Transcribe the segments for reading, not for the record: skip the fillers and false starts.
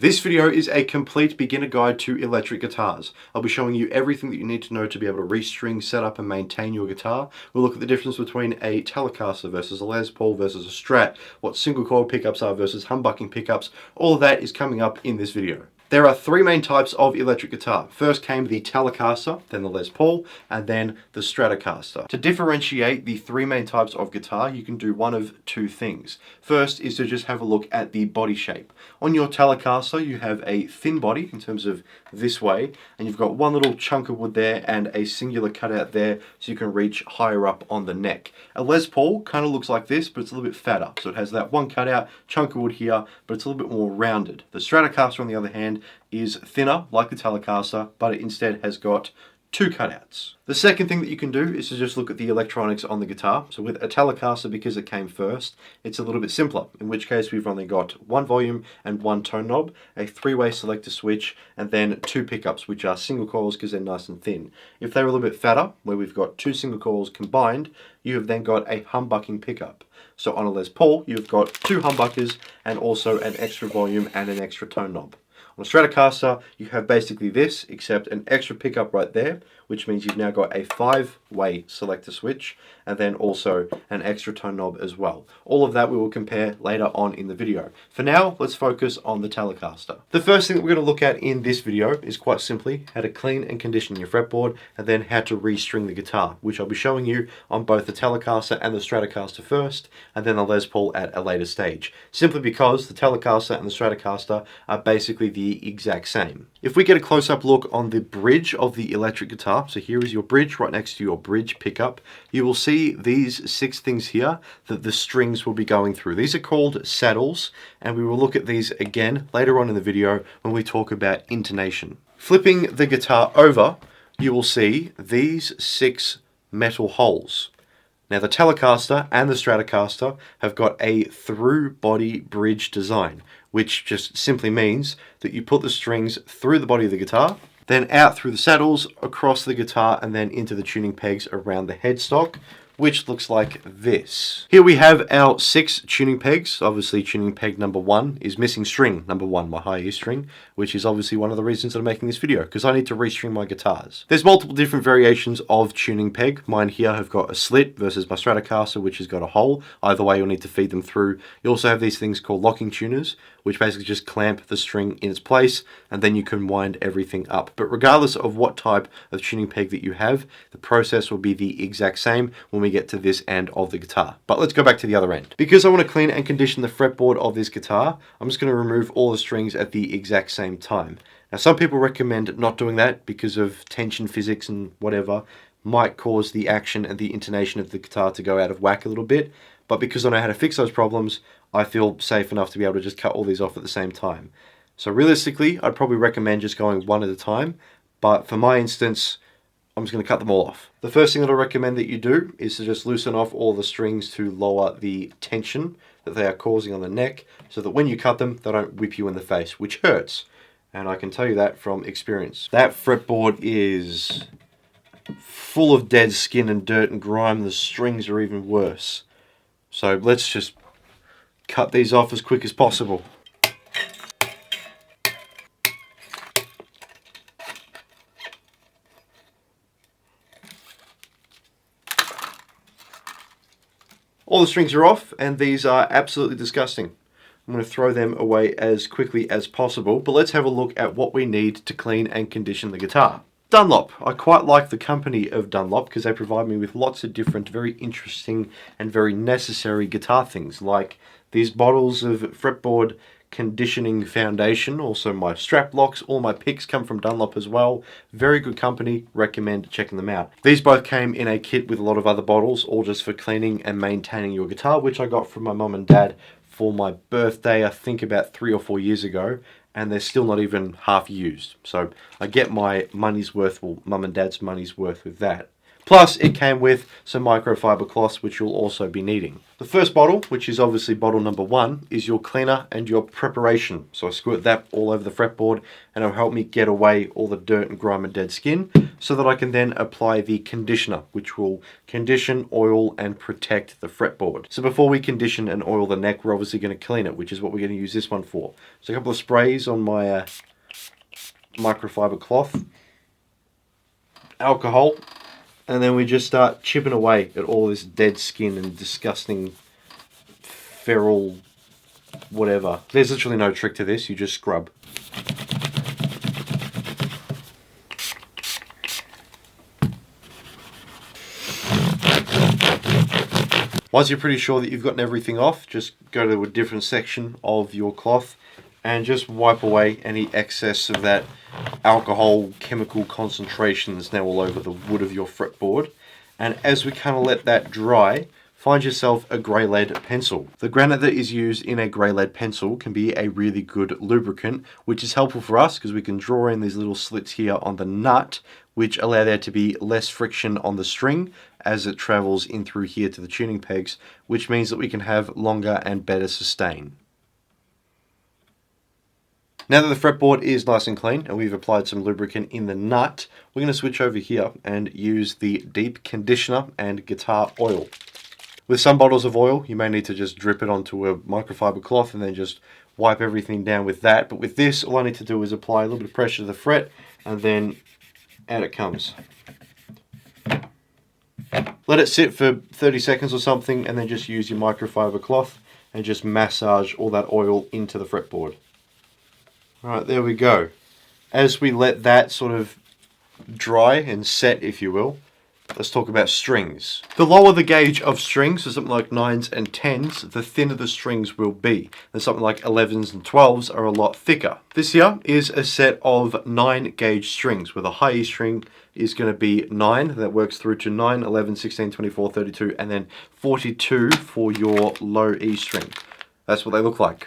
This video is a complete beginner guide to electric guitars. I'll be showing you everything that you need to know to be able to restring, set up and maintain your guitar. We'll look at the difference between a Telecaster versus a Les Paul versus a Strat, what single coil pickups are versus humbucking pickups. All of that is coming up in this video. There are three main types of electric guitar. First came the Telecaster, then the Les Paul, and then the Stratocaster. To differentiate the three main types of guitar, you can do one of two things. First is to just have a look at the body shape. On your Telecaster, you have a thin body in terms of this way, and you've got one little chunk of wood there and a singular cutout there so you can reach higher up on the neck. A Les Paul kind of looks like this, but it's a little bit fatter. So it has that one cutout, chunk of wood here, but it's a little bit more rounded. The Stratocaster, on the other hand, is thinner like the Telecaster, but it instead has got two cutouts. The second thing that you can do is to just look at the electronics on the guitar. So with a Telecaster, because it came first, it's a little bit simpler, in which case we've only got one volume and one tone knob, a three-way selector switch, and then two pickups, which are single coils because they're nice and thin. If they're a little bit fatter, where we've got two single coils combined, you have then got a humbucking pickup. So on a Les Paul, you've got two humbuckers and also an extra volume and an extra tone knob. On a Stratocaster, you have basically this, except an extra pickup right there, which means you've now got a five-way selector switch, and then also an extra tone knob as well. All of that we will compare later on in the video. For now, let's focus on the Telecaster. The first thing that we're going to look at in this video is quite simply how to clean and condition your fretboard, and then how to restring the guitar, which I'll be showing you on both the Telecaster and the Stratocaster first, and then the Les Paul at a later stage, simply because the Telecaster and the Stratocaster are basically the exact same. If we get a close-up look on the bridge of the electric guitar, so here is your bridge right next to your bridge pickup, you will see these six things here that the strings will be going through. These are called saddles, and we will look at these again later on in the video when we talk about intonation. Flipping the guitar over, you will see these six metal holes. Now the Telecaster and the Stratocaster have got a through body bridge design, which just simply means that you put the strings through the body of the guitar, then out through the saddles, across the guitar, and then into the tuning pegs around the headstock, which looks like this. Here we have our six tuning pegs. Obviously tuning peg number one is missing string number one, my high E string, which is obviously one of the reasons that I'm making this video, because I need to restring my guitars. There's multiple different variations of tuning peg. Mine here have got a slit versus my Stratocaster, which has got a hole. Either way, you'll need to feed them through. You also have these things called locking tuners, which basically just clamp the string in its place, and then you can wind everything up. But regardless of what type of tuning peg that you have, the process will be the exact same when we get to this end of the guitar. But let's go back to the other end. Because I want to clean and condition the fretboard of this guitar, I'm just going to remove all the strings at the exact same time. Now some people recommend not doing that because of tension physics and whatever, might cause the action and the intonation of the guitar to go out of whack a little bit, but because I know how to fix those problems, I feel safe enough to be able to just cut all these off at the same time. So realistically, I'd probably recommend just going one at a time, but for my instance, I'm just going to cut them all off. The first thing that I recommend that you do is to just loosen off all the strings to lower the tension that they are causing on the neck, so that when you cut them, they don't whip you in the face, which hurts. And I can tell you that from experience. That fretboard is full of dead skin and dirt and grime. The strings are even worse. So let's just cut these off as quick as possible. All the strings are off, and these are absolutely disgusting. I'm going to throw them away as quickly as possible, but let's have a look at what we need to clean and condition the guitar. Dunlop. I quite like the company of Dunlop because they provide me with lots of different very interesting and very necessary guitar things, like these bottles of fretboard conditioning foundation, also my strap locks, all my picks come from Dunlop as well. Very good company, recommend checking them out. These both came in a kit with a lot of other bottles, all just for cleaning and maintaining your guitar, which I got from my mum and dad for my birthday, I think about 3 or 4 years ago, and they're still not even half used. So I get my money's worth, well, mum and dad's money's worth with that. Plus, it came with some microfiber cloths, which you'll also be needing. The first bottle, which is obviously bottle number 1, is your cleaner and your preparation. So I squirt that all over the fretboard, and it'll help me get away all the dirt and grime and dead skin, so that I can then apply the conditioner, which will condition, oil, and protect the fretboard. So before we condition and oil the neck, we're obviously going to clean it, which is what we're going to use this one for. So a couple of sprays on my microfiber cloth, alcohol, and then we just start chipping away at all this dead skin and disgusting feral whatever. There's literally no trick to this, you just scrub. Once you're pretty sure that you've gotten everything off, just go to a different section of your cloth and just wipe away any excess of that alcohol chemical concentration that's now all over the wood of your fretboard. And as we kind of let that dry, find yourself a grey lead pencil. The granite that is used in a grey lead pencil can be a really good lubricant, which is helpful for us because we can draw in these little slits here on the nut, which allow there to be less friction on the string as it travels in through here to the tuning pegs, which means that we can have longer and better sustain. Now that the fretboard is nice and clean and we've applied some lubricant in the nut, we're going to switch over here and use the deep conditioner and guitar oil. With some bottles of oil, you may need to just drip it onto a microfiber cloth and then just wipe everything down with that. But with this, all I need to do is apply a little bit of pressure to the fret and then out it comes. Let it sit for 30 seconds or something and then just use your microfiber cloth and just massage all that oil into the fretboard. Alright, there we go. As we let that sort of dry and set, if you will, let's talk about strings. The lower the gauge of strings, so something like 9s and 10s, the thinner the strings will be. And something like 11s and 12s are a lot thicker. This here is a set of 9 gauge strings, where the high E string is going to be 9, that works through to 9, 11, 16, 24, 32, and then 42 for your low E string. That's what they look like.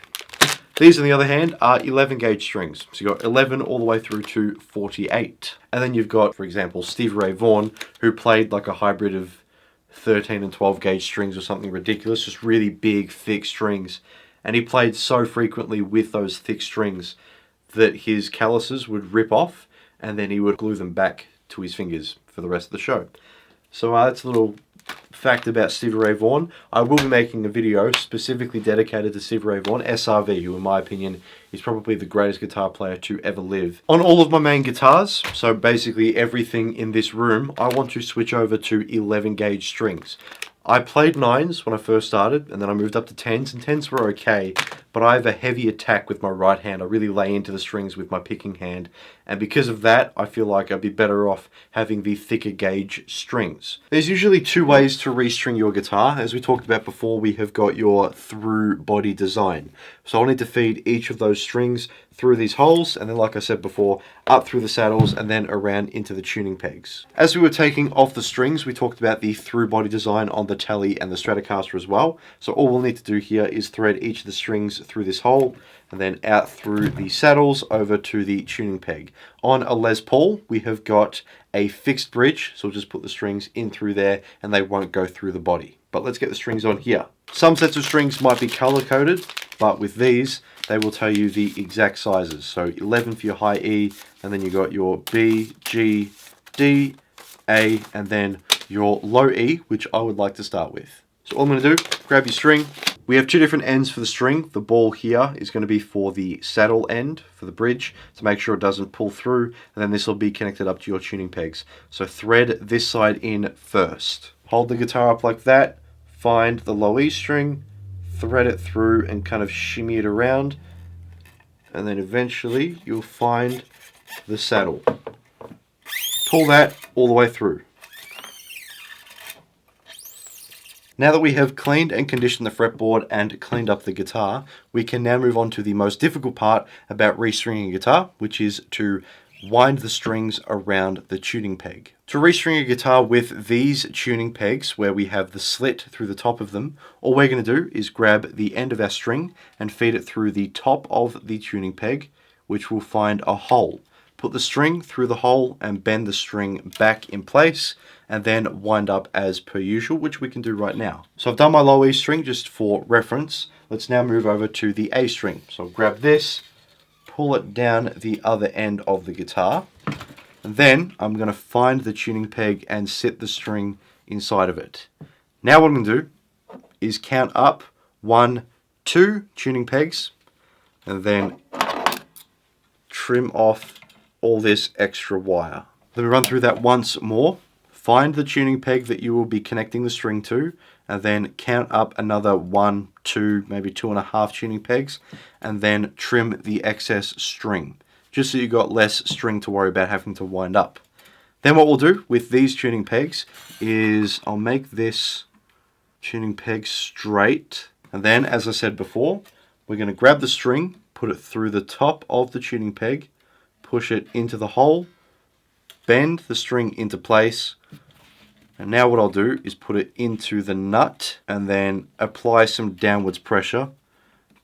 These, on the other hand, are 11 gauge strings. So you've got 11 all the way through to 48. And then you've got, for example, Stevie Ray Vaughan, who played like a hybrid of 13 and 12 gauge strings or something ridiculous, just really big, thick strings. And he played so frequently with those thick strings that his calluses would rip off, and then he would glue them back to his fingers for the rest of the show. So that's a little fact about Stevie Ray Vaughan. I will be making a video specifically dedicated to Stevie Ray Vaughan, SRV, who in my opinion is probably the greatest guitar player to ever live. On all of my main guitars, so basically everything in this room, I want to switch over to 11 gauge strings. I played 9s when I first started, and then I moved up to 10s, and 10s were okay, but I have a heavy attack with my right hand. I really lay into the strings with my picking hand, and because of that, I feel like I'd be better off having the thicker gauge strings. There's usually 2 ways to restring your guitar. As we talked about before, we have got your through body design. So I'll need to feed each of those strings through these holes, and then like I said before, up through the saddles and then around into the tuning pegs. As we were taking off the strings, we talked about the through body design on the Tele and the Stratocaster as well. So all we'll need to do here is thread each of the strings through this hole and then out through the saddles over to the tuning peg. On a Les Paul, we have got a fixed bridge, so we'll just put the strings in through there and they won't go through the body. But let's get the strings on here. Some sets of strings might be color coded, but with these, they will tell you the exact sizes. So 11 for your high E, and then you got your B, G, D, A, and then your low E, which I would like to start with. So all I'm going to do, grab your string. We have 2 different ends for the string. The ball here is going to be for the saddle end, for the bridge, to make sure it doesn't pull through, and then this will be connected up to your tuning pegs. So thread this side in first. Hold the guitar up like that, find the low E string, thread it through and kind of shimmy it around, and then eventually you'll find the saddle. Pull that all the way through. Now that we have cleaned and conditioned the fretboard and cleaned up the guitar, we can now move on to the most difficult part about restringing a guitar, which is to wind the strings around the tuning peg. To restring a guitar with these tuning pegs, where we have the slit through the top of them, all we're going to do is grab the end of our string and feed it through the top of the tuning peg, which will find a hole. put the string through the hole and bend the string back in place, and then wind up as per usual, which we can do right now. So I've done my low E string just for reference. Let's now move over to the A string. So I'll grab this, pull it down the other end of the guitar, and then I'm going to find the tuning peg and sit the string inside of it. Now what I'm going to do is count up 1, 2 tuning pegs, and then trim off all this extra wire. Let me run through that once more. Find the tuning peg that you will be connecting the string to, and then count up another 1, 2, maybe 2.5 tuning pegs, and then trim the excess string, just so you got less string to worry about having to wind up. Then what we'll do with these tuning pegs is I'll make this tuning peg straight, and then, as I said before, we're going to grab the string, put it through the top of the tuning peg, push it into the hole, bend the string into place, and now what I'll do is put it into the nut and then apply some downwards pressure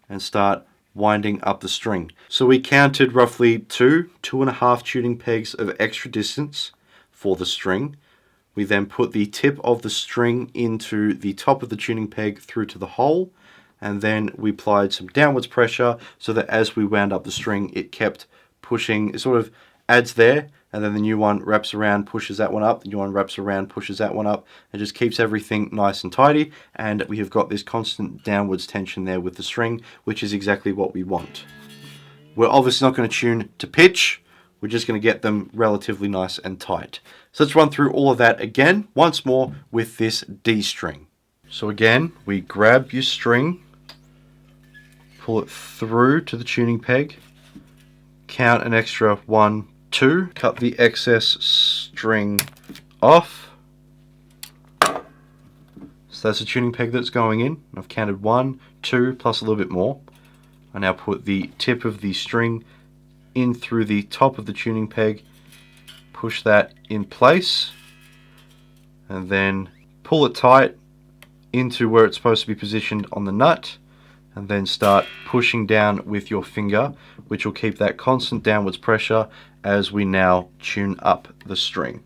and start winding up the string. So we counted roughly 2.5 tuning pegs of extra distance for the string. We then put the tip of the string into the top of the tuning peg through to the hole, and then we applied some downwards pressure so that as we wound up the string, it kept pushing. It sort of adds there, and then the new one wraps around, pushes that one up, the new one wraps around, pushes that one up, and just keeps everything nice and tidy, and we have got this constant downwards tension there with the string, which is exactly what we want. We're obviously not going to tune to pitch, we're just going to get them relatively nice and tight. So let's run through all of that again, once more with this D string. So again, we grab your string, pull it through to the tuning peg, count an extra 1, 2, cut the excess string off. So that's the tuning peg that's going in. I've counted 1, 2, plus a little bit more. I now put the tip of the string in through the top of the tuning peg, push that in place, and then pull it tight into where it's supposed to be positioned on the nut, and then start pushing down with your finger, which will keep that constant downwards pressure as we now tune up the string.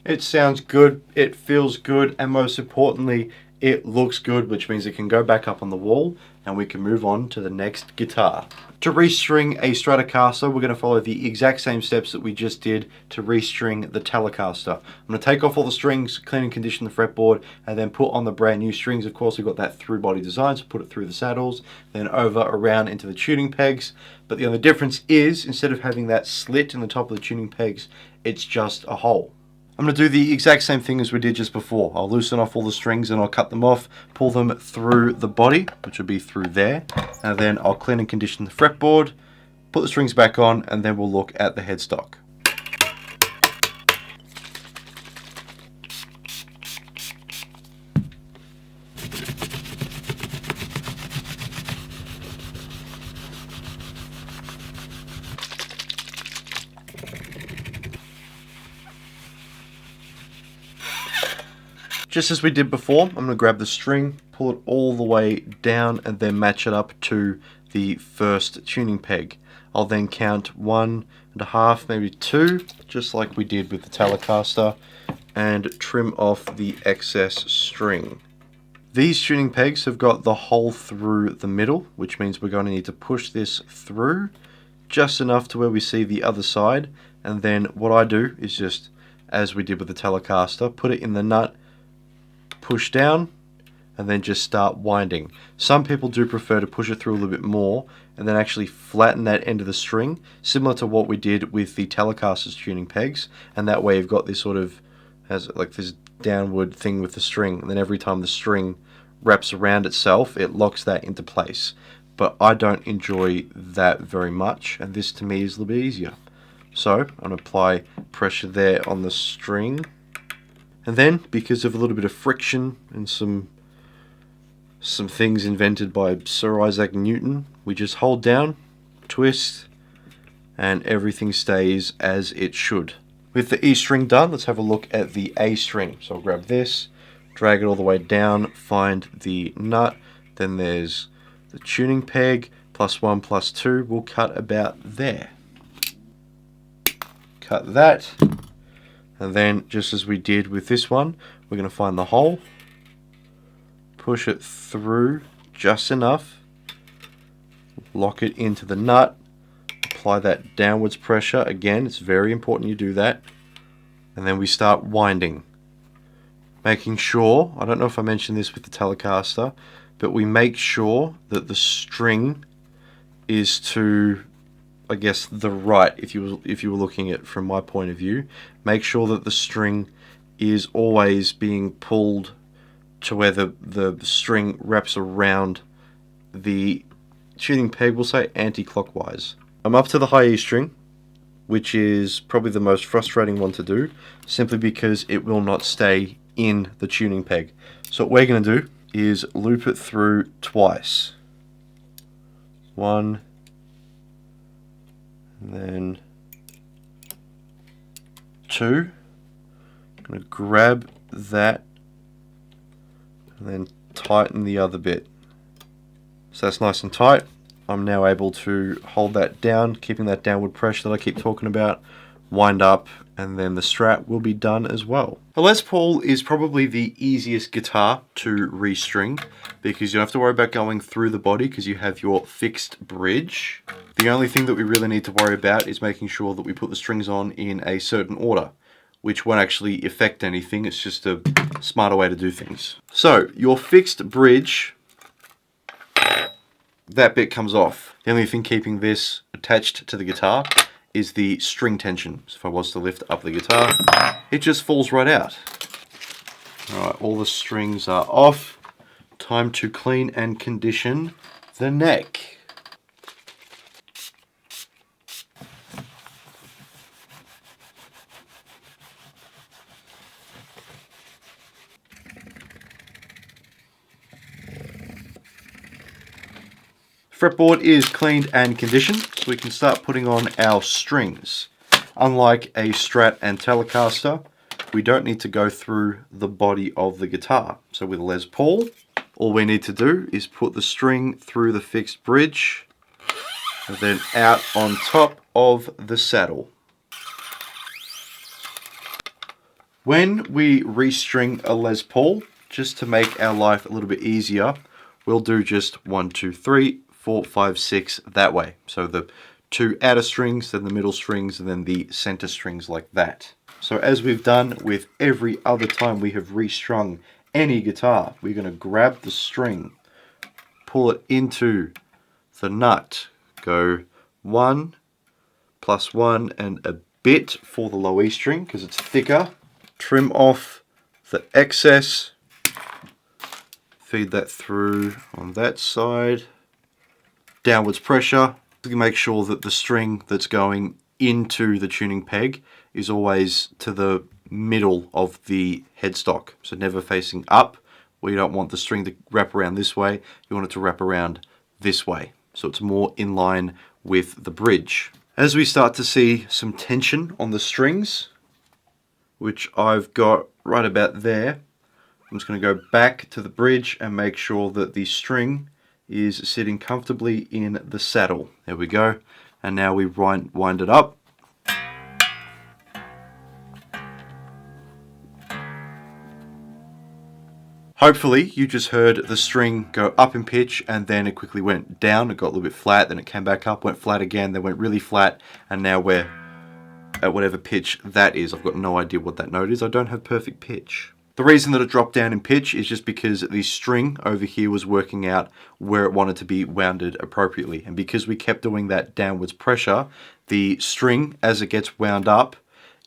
It sounds good, it feels good, and most importantly, it looks good, which means it can go back up on the wall and we can move on to the next guitar. To restring a Stratocaster, we're going to follow the exact same steps that we just did to restring the Telecaster. I'm going to take off all the strings, clean and condition the fretboard, and then put on the brand new strings. Of course, we've got that through body design, so put it through the saddles, then over, around into the tuning pegs. But the only difference is, instead of having that slit in the top of the tuning pegs, it's just a hole. I'm going to do the exact same thing as we did just before. I'll loosen off all the strings and I'll cut them off, pull them through the body, which will be through there, and then I'll clean and condition the fretboard, put the strings back on, and then we'll look at the headstock. Just as we did before, I'm going to grab the string, pull it all the way down, and then match it up to the first tuning peg. I'll then count 1.5, maybe 2, just like we did with the Telecaster, and trim off the excess string. These tuning pegs have got the hole through the middle, which means we're going to need to push this through just enough to where we see the other side, and then what I do is just, as we did with the Telecaster, put it in the nut, push down, and then just start winding. Some people do prefer to push it through a little bit more and then actually flatten that end of the string, similar to what we did with the Telecaster's tuning pegs, and that way you've got this sort of, has like this downward thing with the string, and then every time the string wraps around itself, it locks that into place. But I don't enjoy that very much, and this to me is a little bit easier. So I'm going to apply pressure there on the string. And then, because of a little bit of friction and some things invented by Sir Isaac Newton, we just hold down, twist, and everything stays as it should. With the E string done, let's have a look at the A string. So I'll grab this, drag it all the way down, find the nut, Then there's the tuning peg, +1, +2, we'll cut about there. Cut that, and then just as we did with this one, we're going to find the hole, push it through just enough, lock it into the nut, apply that downwards pressure. Again, it's very important you do that, and then we start winding, making sure, I don't know if I mentioned this with the Telecaster, but we make sure that the string is to, I guess, the right. If you were looking at it from my point of view, make sure that the string is always being pulled to where the string wraps around the tuning peg, we'll say anti-clockwise. I'm up to the high E string, which is probably the most frustrating one to do, simply because it will not stay in the tuning peg. So what we're going to do is loop it through twice. One, and then two. I'm going to grab that and then tighten the other bit. So that's nice and tight. I'm now able to hold that down, keeping that downward pressure that I keep talking about, wind up, and then the Strat will be done as well. The Les Paul is probably the easiest guitar to restring because you don't have to worry about going through the body because you have your fixed bridge. The only thing that we really need to worry about is making sure that we put the strings on in a certain order, which won't actually affect anything. It's just a smarter way to do things. So your fixed bridge, that bit comes off. The only thing keeping this attached to the guitar is the string tension. So if I was to lift up the guitar, it just falls right out. Alright, all the strings are off. Time to clean and condition the neck. Fretboard is cleaned and conditioned, so we can start putting on our strings. Unlike a Strat and Telecaster, we don't need to go through the body of the guitar. So with a Les Paul, all we need to do is put the string through the fixed bridge and then out on top of the saddle. When we restring a Les Paul, just to make our life a little bit easier, we'll do just 1, 2, 3, 4, 5, 6 that way. So the two outer strings, then the middle strings, and then the center strings like that. So as we've done with every other time we have restrung any guitar, we're going to grab the string, pull it into the nut, go 1, +1 and a bit for the low E string because it's thicker, trim off the excess, feed that through on that side, downwards pressure to make sure that the string that's going into the tuning peg is always to the middle of the headstock, so never facing up. We don't want the string to wrap around this way, you want it to wrap around this way, so it's more in line with the bridge. As we start to see some tension on the strings, which I've got right about there, I'm just going to go back to the bridge and make sure that the string is sitting comfortably in the saddle. There we go. And now we wind it up. Hopefully you just heard the string go up in pitch and then it quickly went down. It got a little bit flat, then it came back up, went flat again, then went really flat, and now we're at whatever pitch that is. I've got no idea what that note is. I don't have perfect pitch. The reason that it dropped down in pitch is just because the string over here was working out where it wanted to be wounded appropriately. And because we kept doing that downwards pressure, the string, as it gets wound up,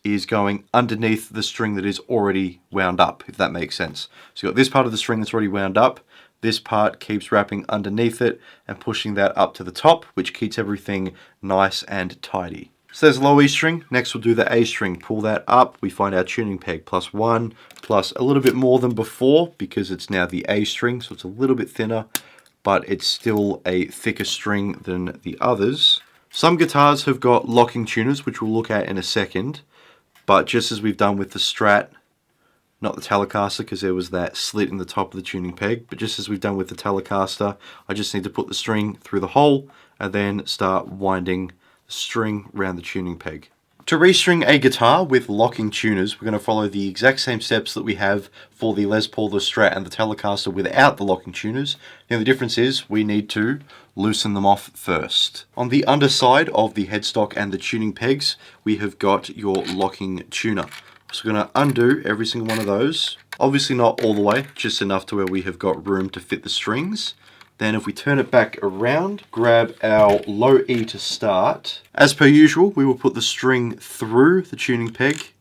is going underneath the string that is already wound up, if that makes sense. So you've got this part of the string that's already wound up, this part keeps wrapping underneath it and pushing that up to the top, which keeps everything nice and tidy. So there's a low E string, next we'll do the A string, pull that up, we find our tuning peg, +1, plus a little bit more than before because it's now the A string, so it's a little bit thinner, but it's still a thicker string than the others. Some guitars have got locking tuners, which we'll look at in a second, but just as we've done with the Strat, not the Telecaster, because there was that slit in the top of the tuning peg, but just as we've done with the Telecaster, I just need to put the string through the hole and then start winding the string around the tuning peg. To restring a guitar with locking tuners, we're going to follow the exact same steps that we have for the Les Paul, the Strat, and the Telecaster without the locking tuners. The only difference is we need to loosen them off first. On the underside of the headstock and the tuning pegs, we have got your locking tuner. So we're going to undo every single one of those. Obviously not all the way, just enough to where we have got room to fit the strings. Then if we turn it back around, grab our low E to start. As per usual, we will put the string through the tuning peg,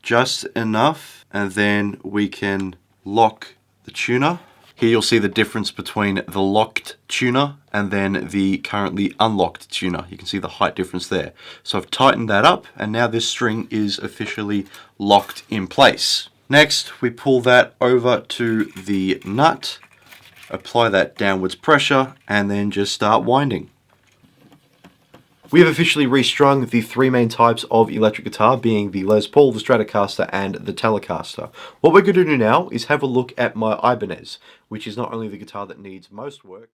just enough, and then we can lock the tuner. Here you'll see the difference between the locked tuner and then the currently unlocked tuner. You can see the height difference there. So I've tightened that up, and now this string is officially locked in place. Next, we pull that over to the nut, apply that downwards pressure, and then just start winding. We have officially restrung the three main types of electric guitar, being the Les Paul, the Stratocaster, and the Telecaster. What we're going to do now is have a look at my Ibanez, which is not only the guitar that needs most work.